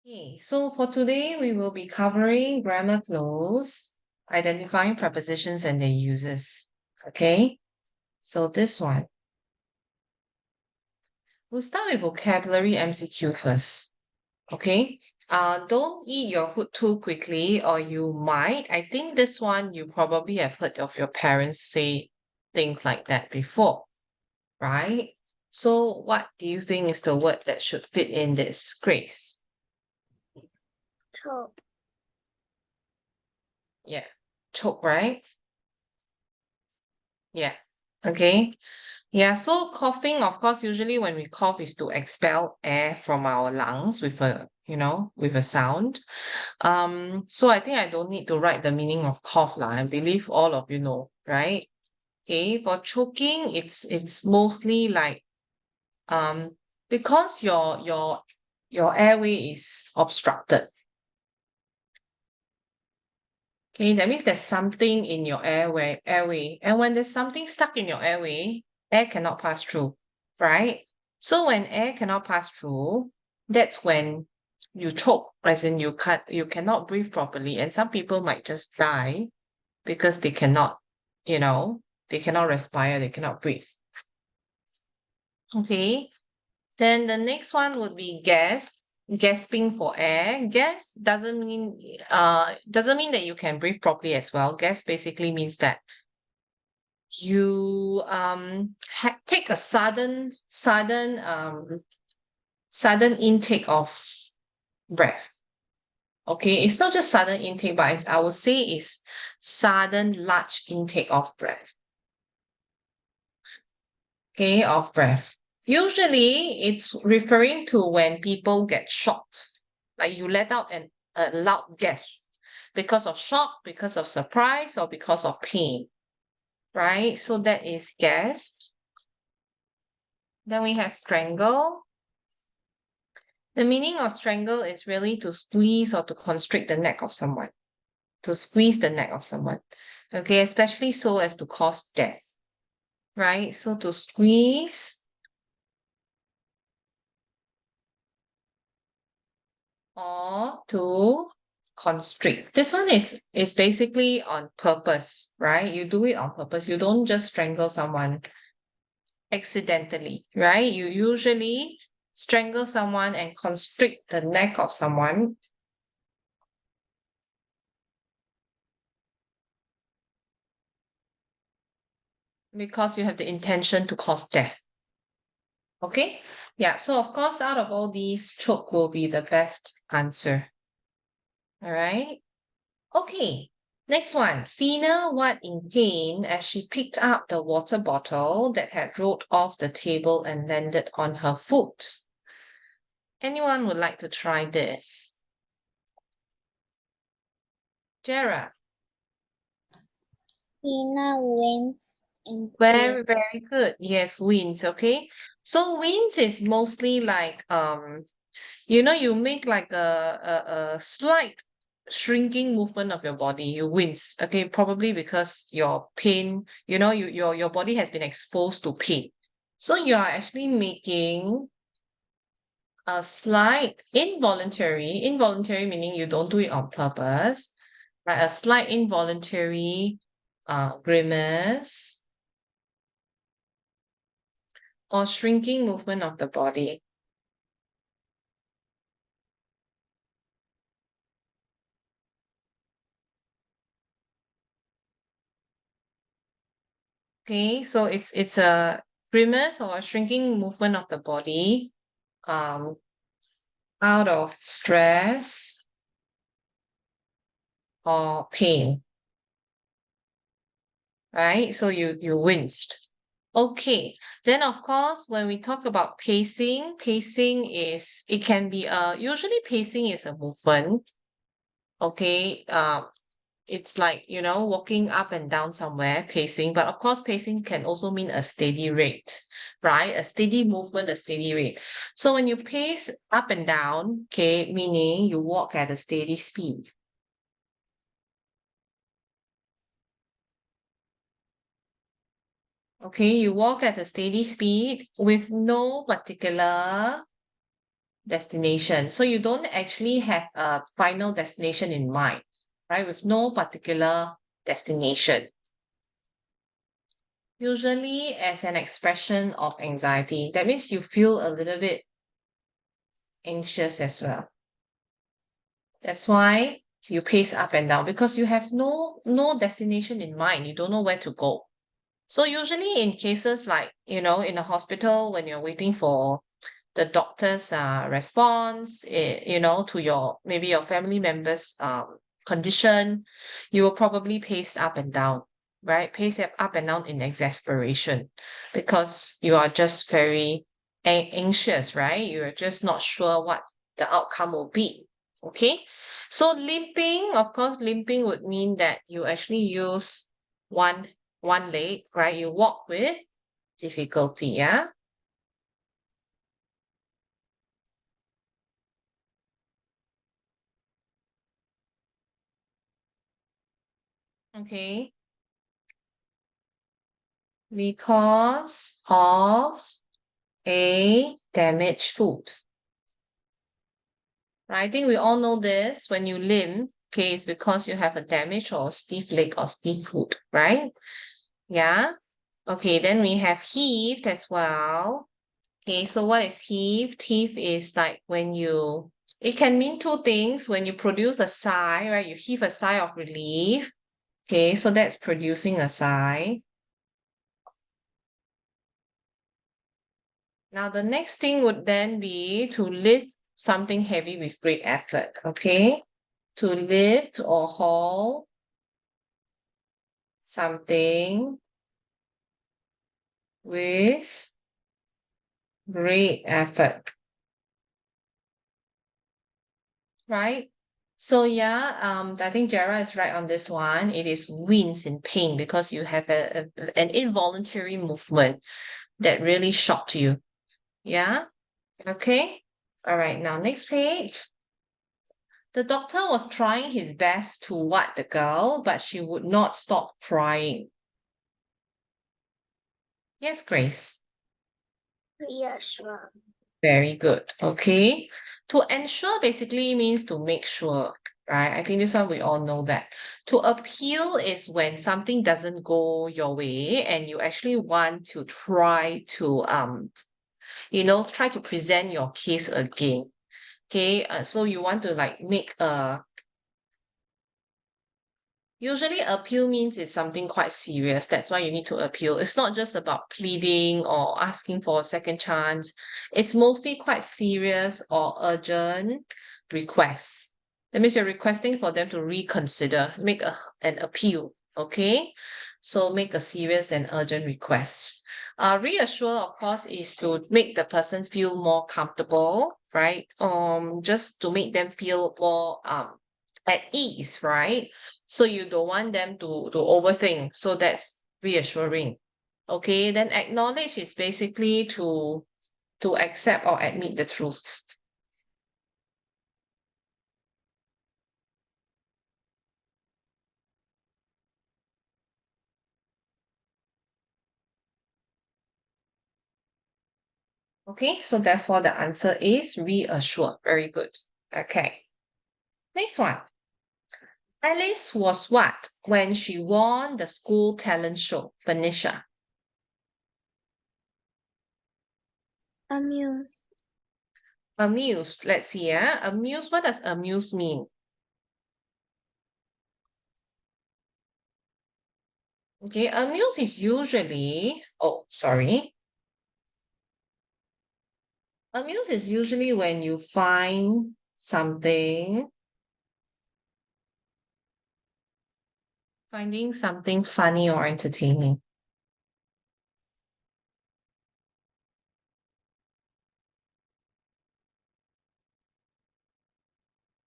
Okay, so for today, we will be covering grammar close, identifying prepositions and their uses. Okay, so this one, we'll start with vocabulary MCQ first. Okay, don't eat your food too quickly, or you might. I think this one you probably have heard of your parents say things like that before, right? So, what do you think is the word that should fit in this, Grace? Choke. Yeah, choke, right? Yeah. Okay. Yeah, so coughing, of course, usually when we cough is to expel air from our lungs with with a sound. So I think I don't need to write the meaning of cough lah. I believe all of you know, right? Okay, for choking, it's mostly like because your airway is obstructed. Okay, that means there's something in your airway. And when there's something stuck in your airway, air cannot pass through, right? So when air cannot pass through, that's when you choke, as in you cannot breathe properly. And some people might just die because they cannot, you know, they cannot respire, they cannot breathe. Okay. Then the next one would be gasping for air. Gasp doesn't mean that you can breathe properly as well. Gasp basically means that you take a sudden intake of breath. Okay, it's not just sudden intake, but I would say it's sudden large intake of breath. Okay, of breath. Usually, it's referring to when people get shocked, like you let out a loud gasp because of shock, because of surprise, or because of pain, right? So that is gasp. Then we have strangle. The meaning of strangle is really to squeeze or to constrict the neck of someone, to squeeze the neck of someone. Okay, especially so as to cause death, right? So to squeeze or to constrict. This one is basically on purpose, right? You do it on purpose. You don't just strangle someone accidentally, right? You usually strangle someone and constrict the neck of someone because you have the intention to cause death. Okay? Yeah, so of course, out of all these, choke will be the best answer. All right? Okay, next one. Fina was in pain as she picked up the water bottle that had rolled off the table and landed on her foot. Anyone would like to try this? Jera. Tina wins in pain. Very good. Yes, wins. Okay. So wins is mostly like you make like a slight shrinking movement of your body. You wince. Okay, probably because your pain, your body has been exposed to pain. So you are actually making a slight involuntary meaning you don't do it on purpose, right? A slight involuntary grimace or shrinking movement of the body. Okay, so it's a grimace or a shrinking movement of the body um out of stress or pain, right? So you winced. Okay, then of course, when we talk about pacing is it can be usually pacing is a movement. Okay, it's like walking up and down somewhere, pacing. But of course, pacing can also mean a steady rate, right? A steady movement, a steady rate. So when you pace up and down, okay, meaning you walk at a steady speed. Okay, you walk at a steady speed with no particular destination. So you don't actually have a final destination in mind, right? With no particular destination. Usually as an expression of anxiety. That means you feel a little bit anxious as well. That's why you pace up and down because you have no destination in mind. You don't know where to go. So usually in cases like, in a hospital when you're waiting for the doctor's response, to maybe your family member's condition, you will probably pace up and down, right? Pace up and down in exasperation because you are just very anxious, right? You're just not sure what the outcome will be. Okay. So limping, of course, limping would mean that you actually use one one leg, right? You walk with difficulty, yeah? Okay. Because of a damaged foot. Right? I think we all know this. When you limp, okay, it's because you have a damaged or stiff leg or stiff foot, right? Yeah. Okay, then we have heaved as well. Okay, so what is heaved? Heave is like it can mean two things. When you produce a sigh, right? You heave a sigh of relief. Okay, so that's producing a sigh. Now, the next thing would then be to lift something heavy with great effort, okay? To lift or haul something with great effort, right? So yeah, I think Jara is right on this one. It is wince in pain because you have an involuntary movement that really shocked you. Yeah? Okay. All right, now next page. The doctor was trying his best to what the girl, but she would not stop crying. Yes, Grace. Reassure. Very good. Okay. To ensure basically means to make sure, right? I think this one we all know that. To appeal is when something doesn't go your way and you actually want to try to try to present your case again. Okay, so you want to like make a usually appeal means it's something quite serious. That's why you need to appeal. It's not just about pleading or asking for a second chance. It's mostly quite serious or urgent requests. That means you're requesting for them to reconsider, make an appeal. Okay. So make a serious and urgent request. Reassure, of course, is to make the person feel more comfortable, right? Just to make them feel more at ease, right? So you don't want them to overthink. So that's reassuring. Okay, then acknowledge is basically to accept or admit the truth. Okay, so therefore the answer is reassure. Very good. Okay. Next one. Alice was what when she won the school talent show? Phoenicia. Amused. Amused. Let's see. Amused. What does amused mean? Okay, amused is usually, oh, sorry. Amuse is usually when you find finding something funny or entertaining.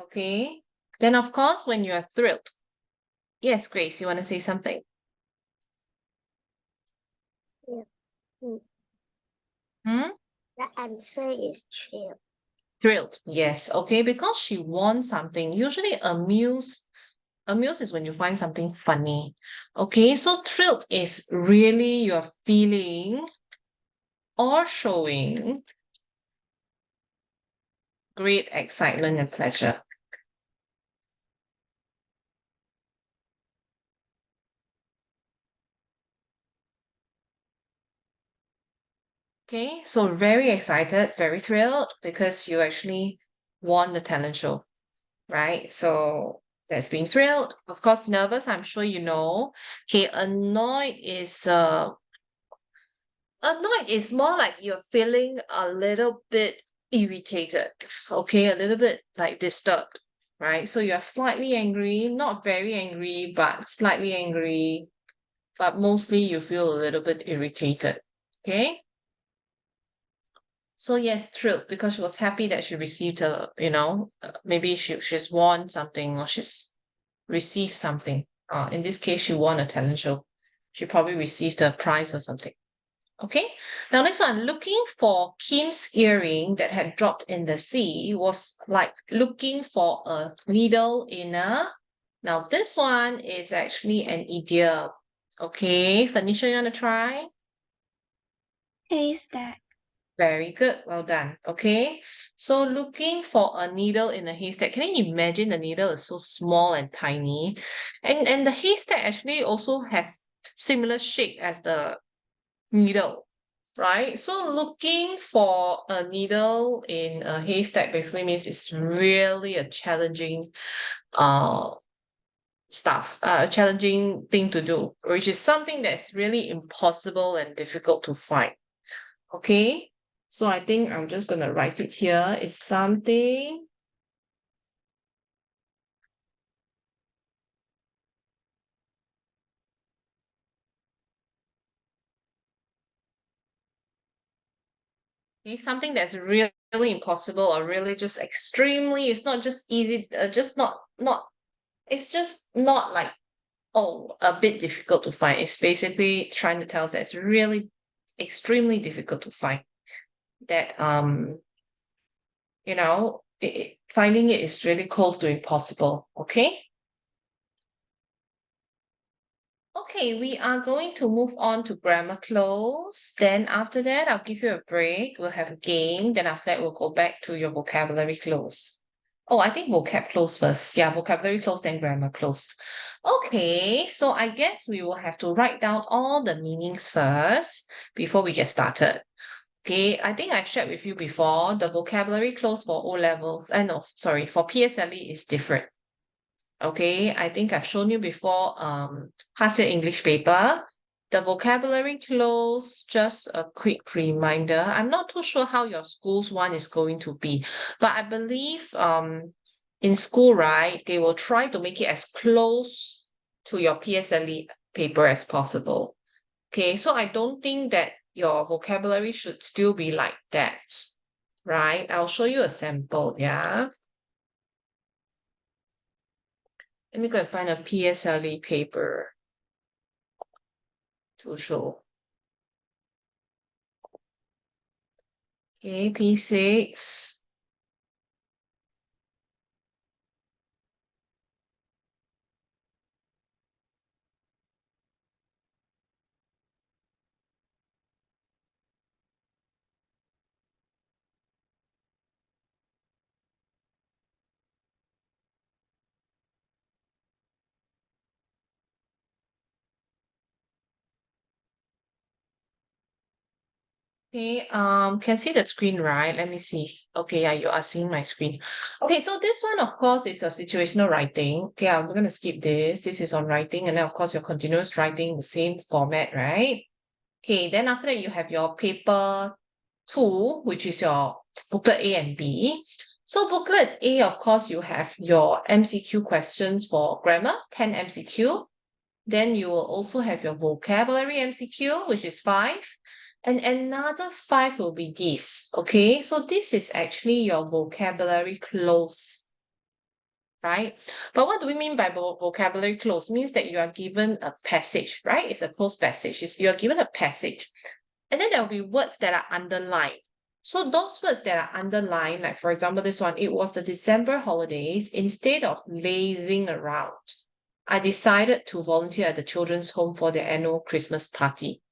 Okay. Then, of course, when you're thrilled. Yes, Grace, you want to say something? Yeah. Mm, Hmm? The answer is thrill. Thrilled. Yes. Okay. Because she won something. Usually, amuse is when you find something funny. Okay. So, thrilled is really your feeling or showing great excitement and pleasure. Okay, so very excited, very thrilled because you actually won the talent show, right? So that's being thrilled. Of course, nervous, I'm sure you know. Okay, annoyed is more like you're feeling a little bit irritated, okay, a little bit like disturbed, right? So you're slightly angry, not very angry, but slightly angry, but mostly you feel a little bit irritated, okay? So yes, thrilled because she was happy that she received maybe she's won something or she's received something. In this case, she won a talent show. She probably received a prize or something. Okay, now next one, looking for Kim's earring that had dropped in the sea was like looking for a needle in a. Now this one is actually an idiom. Okay, Phoenicia, you want to try? Haystack. Very good, well done. Okay, so looking for a needle in a haystack. Can you imagine the needle is so small and tiny, and the haystack actually also has similar shape as the needle, right? So looking for a needle in a haystack basically means it's really a challenging uh challenging thing to do, which is something that's really impossible and difficult to find. Okay, so I think I'm just gonna write it here. It's something. Okay, something that's really impossible or really just extremely. It's not just easy. Just not. It's just not like a bit difficult to find. It's basically trying to tell us that it's really extremely difficult to find. That finding it is really close to impossible. Okay. Okay, we are going to move on to grammar close. Then after that, I'll give you a break. We'll have a game. Then after that, we'll go back to your vocabulary close. Oh, I think vocab close first. Yeah, vocabulary close, then grammar close. Okay, so I guess we will have to write down all the meanings first before we get started. Okay, I think I've shared with you before, the vocabulary close for O levels. No, sorry, for PSLE is different. Okay, I think I've shown you before, past year English paper. The vocabulary close, just a quick reminder. I'm not too sure how your school's one is going to be, but I believe in school, right, they will try to make it as close to your PSLE paper as possible. Okay, so I don't think that your vocabulary should still be like that, right? I'll show you a sample, yeah. Let me go and find a PSLE paper to show. Okay, P6. Okay, can see the screen, right? Let me see. Okay, yeah, you are seeing my screen. Okay, so this one, of course, is a situational writing. Okay, I'm gonna skip this. This is on writing, and then of course your continuous writing, the same format, right? Okay, then after that you have your paper two, which is your booklet A and B. So booklet A, of course, you have your MCQ questions for grammar, 10 MCQ. Then you will also have your vocabulary MCQ, which is 5. And another 5 will be this. Okay, so this is actually your vocabulary close, right? But what do we mean by vocabulary close? Means that you are given a passage, right? It's a closed passage. You're given a passage. And then there will be words that are underlined. So those words that are underlined, like for example, this one, it was the December holidays. Instead of lazing around, I decided to volunteer at the children's home for their annual Christmas party.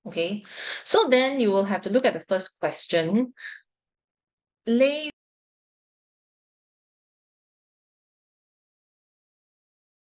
Okay, so then you will have to look at the first question. Lazy